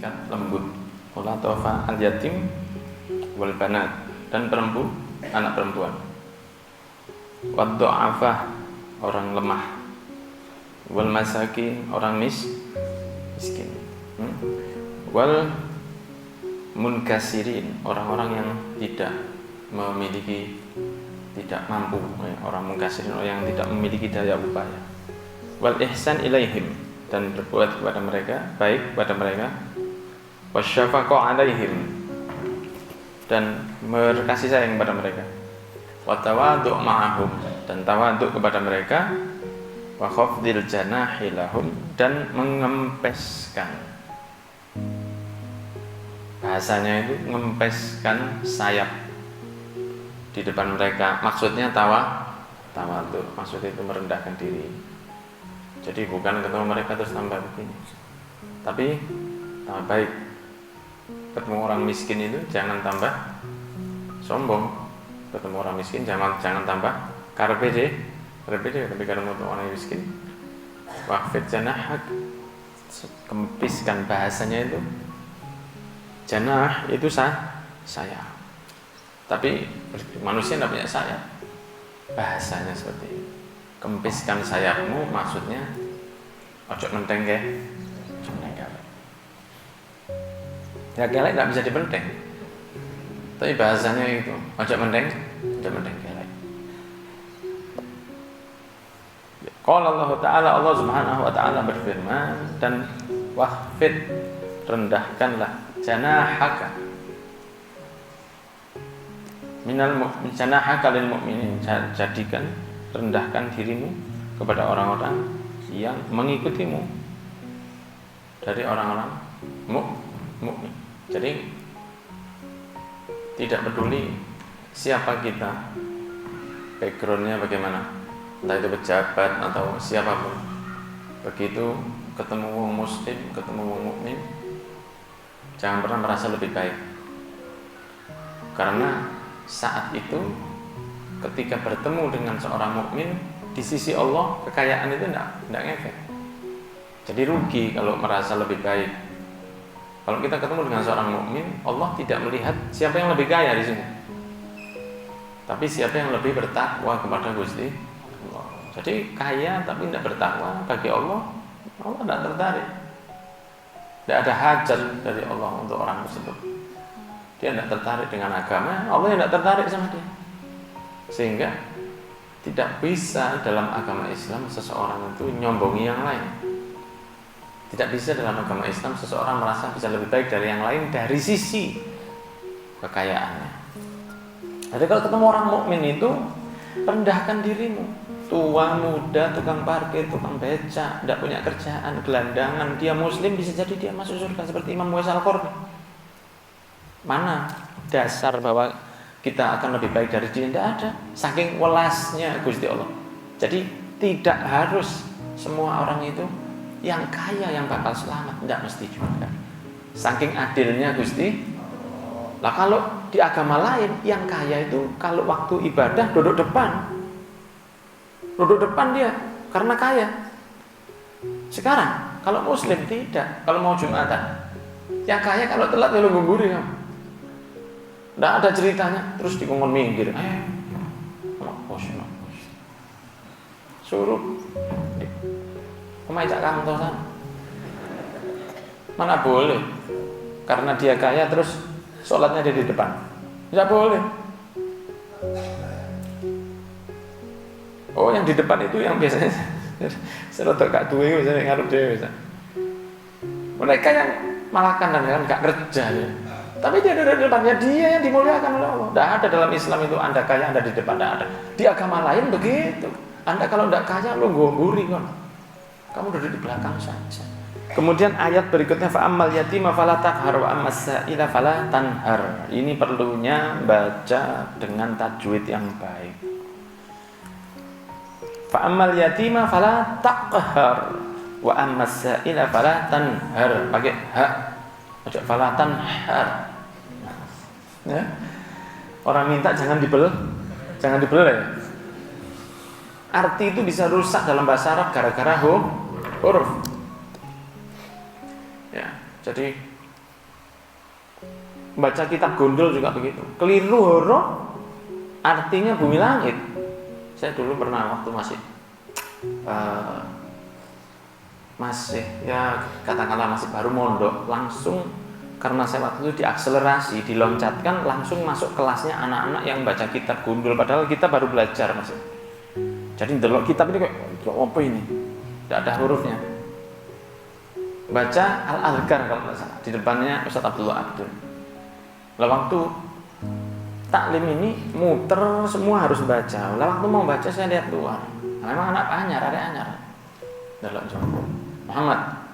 bersikap lembut. Wala tofa al yatim wal banat, dan anak perempuan. Wad du'afa, orang lemah. Wal masakin, orang miskin. Wal munkasirin, orang-orang yang tidak mampu, orang munkasirin, orang yang tidak memiliki daya upaya. Wal ihsan ilaihim, dan berbuat kepada mereka baik kepada mereka. Wasyafaqah alaihim, dan berkasih sayang kepada mereka. Watawadhu' ma'ahum, dan tawadhu' kepada mereka. Wa khafdil janahi lahum, dan mengempeskan. Bahasanya itu mengempeskan sayap di depan mereka. Maksudnya tawadhu', maksudnya itu merendahkan diri. Jadi bukan ketemu mereka terus tambah begini, tapi tambah baik. Ketemu orang miskin itu jangan tambah sombong. Ketemu orang miskin jangan tambah karpede, tapi kalau orang miskin waqfid janahak, kempiskan. Bahasanya itu janah itu sayap, tapi manusia tidak punya sayap. Bahasanya seperti itu. Kempiskan sayapmu, maksudnya ojo menteng ke. Ya kelek tidak bisa dibenteng, tapi bahasanya itu ojo menteng kelek. Qala Allah Ta'ala, Allah Subhanahu wa Ta'ala berfirman, dan wahfid, rendahkanlah, janahaka lil mu'minin, jadikan, rendahkan dirimu kepada orang-orang yang mengikutimu dari orang-orang mukmin. Jadi tidak peduli siapa kita, backgroundnya bagaimana, entah itu pejabat atau siapapun. Begitu ketemu wong muslim, ketemu wong mukmin, jangan pernah merasa lebih baik. Karena saat itu ketika bertemu dengan seorang mukmin, di sisi Allah kekayaan itu tidak ngefek. Jadi rugi kalau merasa lebih baik. Kalau kita ketemu dengan seorang mukmin, Allah tidak melihat siapa yang lebih kaya di sini, tapi siapa yang lebih bertakwa kepada Gusti Allah. Jadi kaya tapi tidak bertakwa bagi Allah, Allah tidak tertarik. Tidak ada hajat dari Allah untuk orang tersebut. Dia tidak tertarik dengan agama, Allah yang tidak tertarik sama dia. Sehingga tidak bisa dalam agama Islam seseorang itu nyombongi yang lain. Tidak bisa dalam agama Islam seseorang merasa bisa lebih baik dari yang lain dari sisi kekayaannya. Jadi kalau ketemu orang mukmin itu, rendahkan dirimu. Tua, muda, tukang parkir, tukang beca, tidak punya kerjaan, gelandangan, dia muslim, bisa jadi dia masuk surga seperti Imam Uwais Al-Qarni. Mana dasar bahwa kita akan lebih baik dari dia? Tidak ada. Saking welasnya Gusti Allah. Jadi tidak harus semua orang itu yang kaya yang bakal selamat, tidak mesti juga. Saking adilnya Gusti. Lah kalau di agama lain yang kaya itu kalau waktu ibadah duduk depan dia karena kaya. Sekarang kalau muslim tidak, kalau mau Jumatan, yang kaya kalau telat ya lu gumburi ya. Tidak ada ceritanya, terus dikongkon minggir. Suruh Cak kantor sana. Mana boleh. Karena dia kaya terus sholatnya dia di depan. Tidak boleh. Oh, yang di depan itu yang biasanya serotok gak duwe misalnya ngarep dhewe bisa. Mereka yang malah kan gak kerja ya. Tapi dia ada di depannya, dia yang dimuliakan oleh Allah. Tidak ada dalam Islam itu Anda kaya, Anda di depan, tidak ada. Di agama lain begitu. Anda kalau tidak kaya, lo gomburi kan. Kamu duduk di belakang saja. Kemudian ayat berikutnya, fa'ammal yatima fala taqhar wa ammas sa'ila fala tanhar. Ini perlunya baca dengan tajwid yang baik. Fa'ammal yatima fala taqhar wa ammas sa'ila fala tanhar. Pakai ha. Ojo fala tanhar. Ya. Orang minta jangan dibel ya. Arti itu bisa rusak dalam bahasa Arab gara-gara huruf. Ya, jadi Baca kitab gondol juga begitu. Keliru horo artinya bumi langit. Saya dulu pernah waktu masih ya katakanlah masih baru mondok, langsung karena saya waktu itu diakselerasi, diloncatkan langsung masuk kelasnya anak-anak yang baca kitab gondol, padahal kita baru belajar masih. Jadi delok kitab ini kayak apa ini? Tidak ada hurufnya. Baca Al-Adhkar kalau tidak salah, di depannya Ustaz Abdullah Abdul. Lah waktu taklim ini muter semua harus baca. Lah waktu mau baca saya lihat luar. Nah, memang anak anyar, ada anyar. Delok jompo. Muhammad.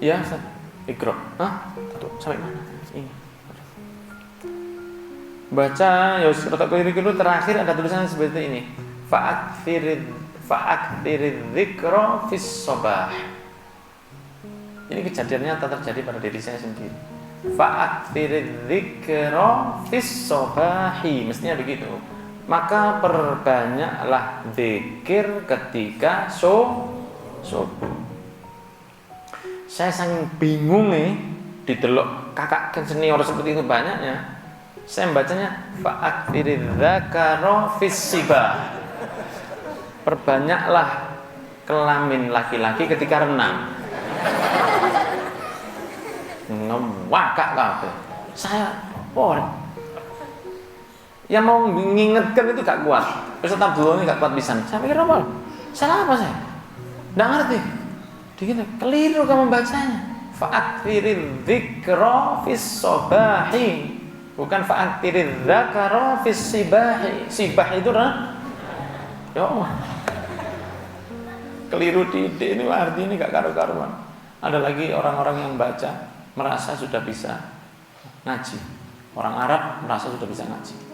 Iya, Ustaz. Iqra. Hah? Tuh, sampai mana? Ini. Baca ya rada keliru terakhir ada tulisan seperti ini. Fa'aktsirid dzikra fis sabah. Ini kejadiannya terjadi pada diri saya sendiri. Fa'aktsirid dzikra fis sabahi, mestinya begitu. Maka perbanyaklah zikir ketika subuh. Saya sangat bingung nih didelok kakak senior seperti itu banyaknya. Saya membacanya fa'aktsirid dzakara fis sibah. Perbanyaklah kelamin laki-laki ketika renang. Ngewakak kabeh. Saya yang mau mengingatkan itu gak kuat. Ustaz Abdullah ini gak kuat pisan. Saya pikir apa? Salah apa saya? Nggak ngerti. Dikit keliru kamu bacanya. Fa'aktsirid dzikra fis sabahi. Bukan fa'aktsirid dzakara fis sibahi. Sibah itu ya Allah. Keliru titik ini arti ini gak karu-karuan. Ada lagi orang-orang yang baca merasa sudah bisa ngaji. Orang Arab merasa sudah bisa ngaji.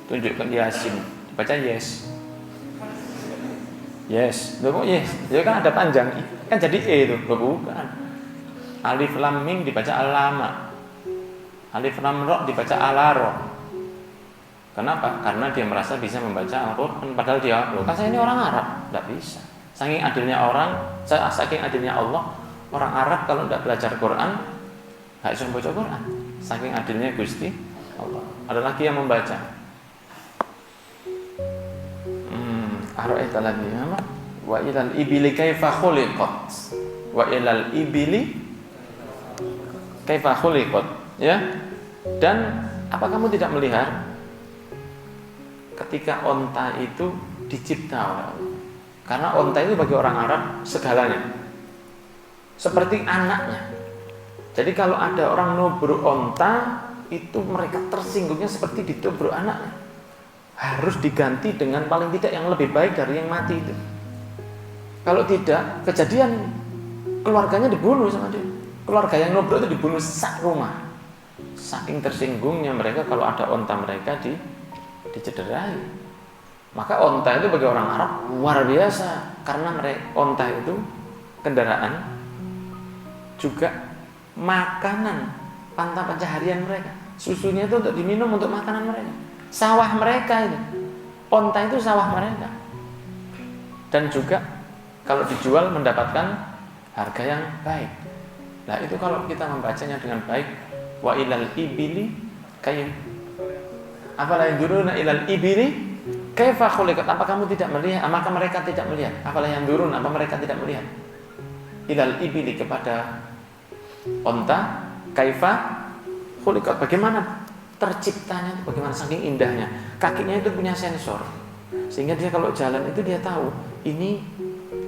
Tunjukkan Yasin, dibaca yes. Yes, loh kok yes? Ya kan ada panjang kan jadi E itu, bukan. Alif lam mim dibaca alama. Alif lam ra dibaca alaro. Kenapa? Karena dia merasa bisa membaca Al-Qur'an padahal dia loh, kan saya ini orang Arab, enggak bisa. Saking adilnya Allah, orang Arab kalau tidak belajar Quran enggak bisa membaca Quran. Saking adilnya Gusti Allah. Ada lagi yang membaca Ara'aita lagi apa? Wa ilal ibili kaifa khuliqat. Wa ilal ibili kaifa khuliqat. Ya. Dan apa kamu tidak melihat ketika onta itu dicipta oleh Allah? Karena onta itu bagi orang Arab segalanya. Seperti anaknya. Jadi kalau ada orang nubruk onta, itu mereka tersinggungnya seperti ditubruk anaknya. Harus diganti dengan paling tidak yang lebih baik dari yang mati itu. Kalau tidak, kejadian keluarganya dibunuh sama dia. Keluarga yang nubruk itu dibunuh sak rumah. Saking tersinggungnya mereka kalau ada onta mereka dicederai. Maka onta itu bagi orang Arab luar biasa, karena onta itu kendaraan juga makanan panta pencaharian mereka. Susunya itu untuk diminum untuk makanan mereka. Sawah mereka ini, onta itu sawah mereka. Dan juga kalau dijual mendapatkan harga yang baik. Nah itu kalau kita membacanya dengan baik, wa ilal ibili kayak apalah yang duruna ilal ibili kaifa khuliqat. Apa kamu tidak melihat? Maka mereka tidak melihat. Apalah yang durun? Apa mereka tidak melihat? Ilal ibili kepada onta kaifa khuliqat. Bagaimana terciptanya, bagaimana saking indahnya. Kakinya itu punya sensor, sehingga dia kalau jalan itu dia tahu ini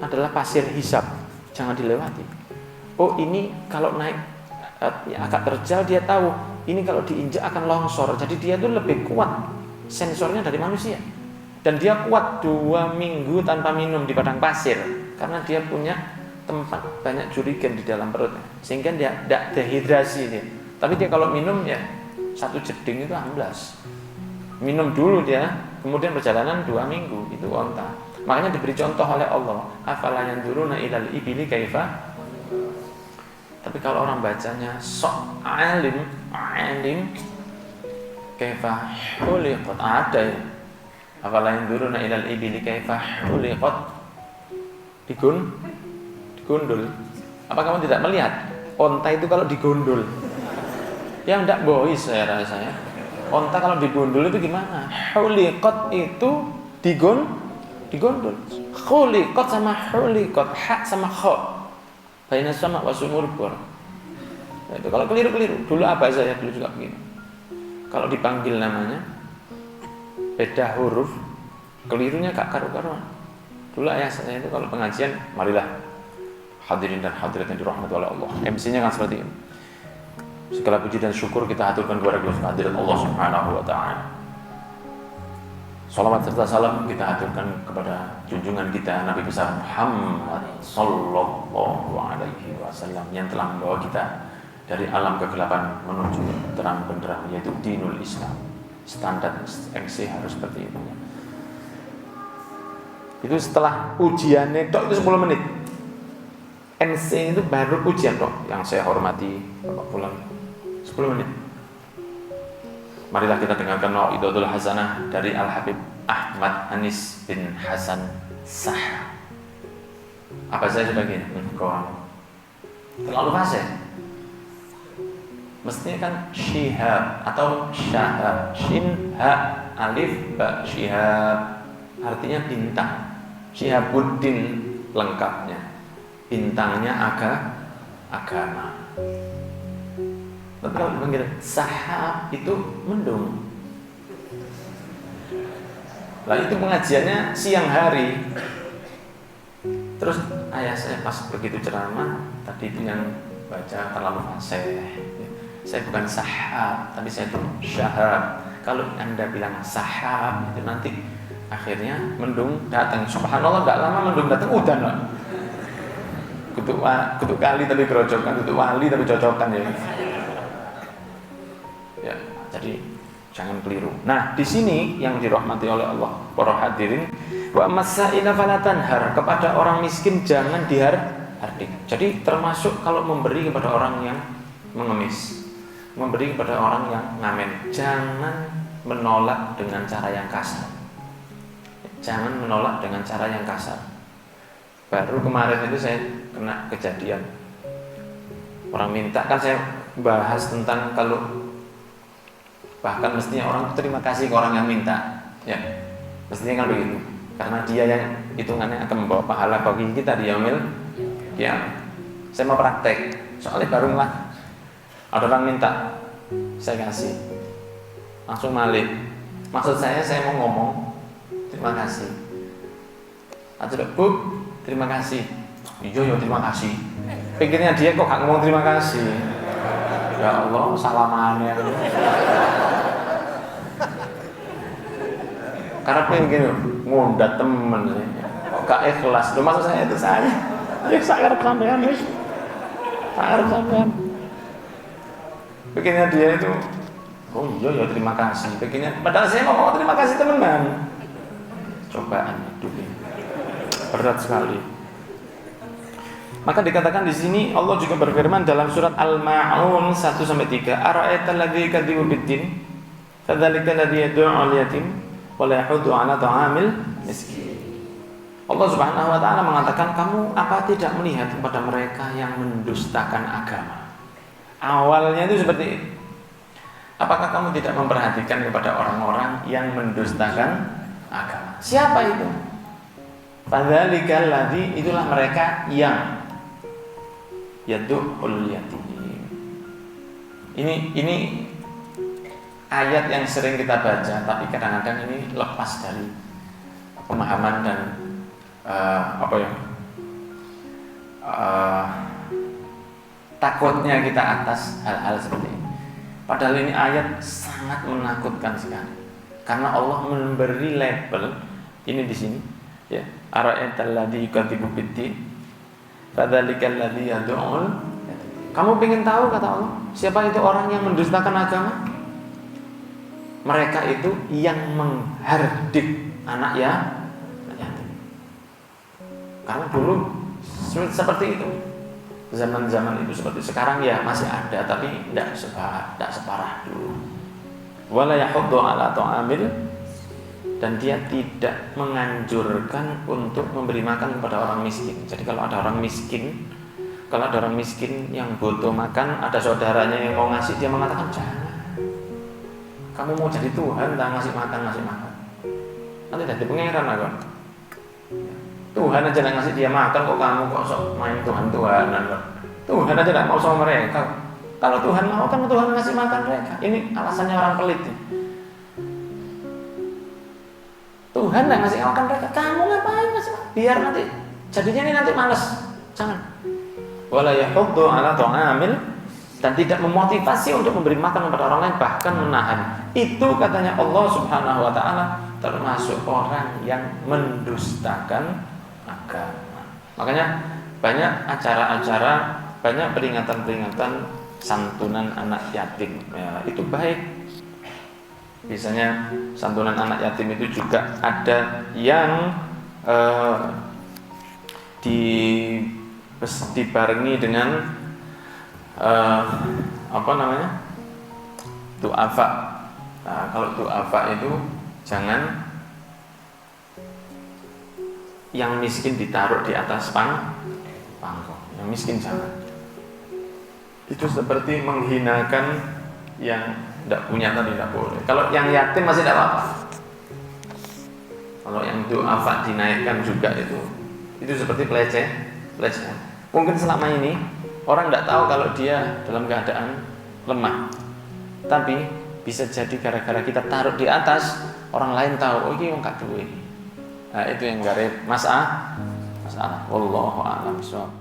adalah pasir hisab, jangan dilewati. Oh ini kalau naik agak terjal, dia tahu ini kalau diinjak akan longsor. Jadi dia itu lebih kuat sensornya dari manusia. Dan dia kuat 2 minggu tanpa minum di padang pasir, karena dia punya tempat banyak jurigen di dalam perutnya, sehingga dia tidak dehidrasi dia. Tapi dia kalau minum ya 1 jeding itu amblas. Minum dulu dia, kemudian perjalanan 2 minggu, itu onta. Makanya diberi contoh oleh Allah, afala yanzuruna ilal ibili kaifa. Tapi kalau orang bacanya sok alim kaifa khuliqat, ada ya. Afala yanzuruna ilal ibili kaifa khuliqat. Digondol. Apa kamu tidak melihat? Onta itu kalau digondol yang tidak bohis saya rasa ya. Onta kalau digondol itu gimana? Huliqat itu digondol. Khuliqat sama huliqat, ha sama kha. Baina sama wasumur bor. Nah, itu kalau keliru-keliru. Dulu apa saya dulu juga begini. Kalau dipanggil namanya beda huruf, kelirunya gak karu-karuan. Dulu ayah saya itu kalau pengajian, marilah hadirin dan hadirat yang dirahmati oleh Allah. MC-nya kan seperti ini. Segala puji dan syukur kita haturkan kepada kehadirat Allah Subhanahu wa taala. Salawat serta salam kita haturkan kepada junjungan kita Nabi besar Muhammad sallallahu alaihi wasallam yang telah membawa kita dari alam kegelapan menuju terang benderang, yaitu dinul Islam. Standar MC harus seperti itu. Itu setelah ujiannya itu 10 menit. MC itu baru ujian yang saya hormati Bapak Pulang 10 menit. Marilah kita dengarkan Mau'idatul Hasanah dari Al-Habib Ahmad Anis bin Hasan Sah. Apa saya sebagai terlalu fasih. Mestinya kan syihab atau syahab, shin ha alif ba syihab, artinya bintang. Syihabuddin lengkapnya, bintangnya agama. Tapi kalau dipanggil sahab itu mendung. Lah itu pengajiannya siang hari. Terus ayah saya pas begitu ceramah tadi itu yang baca terlalu fasih. Saya bukan sahab, tapi saya itu syahab. Kalau Anda bilang sahab itu nanti akhirnya mendung datang. Subhanallah enggak lama mendung datang udan lah. Kutuk kali tapi gerojokan, kutuk wali tapi cocokan ya. Ya, jadi jangan keliru. Nah, di sini yang dirahmati oleh Allah, para hadirin, wa masaila falatanhar, kepada orang miskin jangan dihardik. Jadi termasuk kalau memberi kepada orang yang mengemis, memberi kepada orang yang ngamen, jangan menolak dengan cara yang kasar. Jangan menolak dengan cara yang kasar. Baru kemarin itu saya kena kejadian. Orang minta, kan saya bahas tentang kalau bahkan mestinya orang terima kasih ke orang yang minta, ya mestinya kan begitu, karena dia yang hitungannya akan membawa pahala bagi kita di yaumil qiyamah. Saya mau praktek, soalnya baru lah ada orang minta, saya kasih, langsung balik. Maksud saya mau ngomong terima kasih. Atau Bu, terima kasih. Iya terima kasih. Pikirnya dia kok gak ngomong terima kasih. Ya Allah, salamannya. Karena pengen ngundat temen sih. Kok gak ikhlas. Loh, maksud saya itu saya. Ya saya harap sampean wis. Saya harap sampean. Pikirnya dia itu, oh iya terima kasih. Pikirnya padahal saya mau terima kasih teman. Cobaan hidup ini berat sekali. Maka dikatakan di sini Allah juga berfirman dalam surat Al-Ma'un 1-3, ara'aital ladzi kadzibu biddin fadzalika alladzi yad'u al-yatim wa la yahuddu 'ala ta'amil miskin. Allah Subhanahu wa taala mengatakan, kamu apa tidak melihat kepada mereka yang mendustakan agama? Awalnya itu seperti itu. Apakah kamu tidak memperhatikan kepada orang-orang yang mendustakan agama? Siapa itu? Fadzalika alladzi, itulah mereka yang yad'ul yatim. Ini ayat yang sering kita baca, tapi kadang-kadang ini lepas dari pemahaman dan takutnya kita atas hal-hal seperti ini. Padahal ini ayat sangat menakutkan sekali, karena Allah memberi label ini di sini, ya. Ara'aital ladzi yukadzibu biddin fadzalikal ladzi yad'ul. Kamu ingin tahu, kata Allah, siapa itu orang yang mendustakan agama? Mereka itu yang menghardik anak yatim. Karena dulu seperti itu, zaman-zaman itu seperti sekarang ya masih ada, tapi tidak separah dulu. Wala yahuddu ala ta'amil, dan dia tidak menganjurkan untuk memberi makan kepada orang miskin. Jadi kalau ada orang miskin Kalau ada orang miskin yang butuh makan, ada saudaranya yang mau ngasih, dia mengatakan jangan. Kamu mau jadi Tuhan, tak ngasih makan. Nanti jadi pangeran aku. Tuhan aja nggak ngasih dia makan, kok kamu kok sok main Tuhan-Tuhanan. Tuhan aja nggak mau sama mereka. Kalau Tuhan mau kan Tuhan ngasih makan mereka. Ini alasannya orang pelit. Tuhan nggak ngasih makan mereka, kamu ngapain ngasih makan? Biar nanti jadinya ini nanti malas. Jangan. Wala yahuddu ala ta'amil, dan tidak memotivasi untuk memberi makan kepada orang lain, bahkan menahan. Itu katanya Allah Subhanahu wa taala termasuk orang yang mendustakan agama. Makanya banyak acara-acara, banyak peringatan-peringatan santunan anak yatim. Ya, itu baik. Biasanya santunan anak yatim itu juga ada yang dibarengi dengan du'afa. Nah, kalau du'afa itu jangan yang miskin ditaruh di atas panggung. Yang miskin jangan. Itu seperti menghinakan yang tidak punya tadi, tidak boleh. Kalau yang yatim masih tidak apa-apa. Kalau yang du'afa dinaikkan juga itu seperti pelecehan. Mungkin selama ini orang tidak tahu kalau dia dalam keadaan lemah. Tapi bisa jadi gara-gara kita taruh di atas, orang lain tahu, oh ini orang gak duwe. Nah, itu yang gak masalah. Wallahu a'lam bishawab.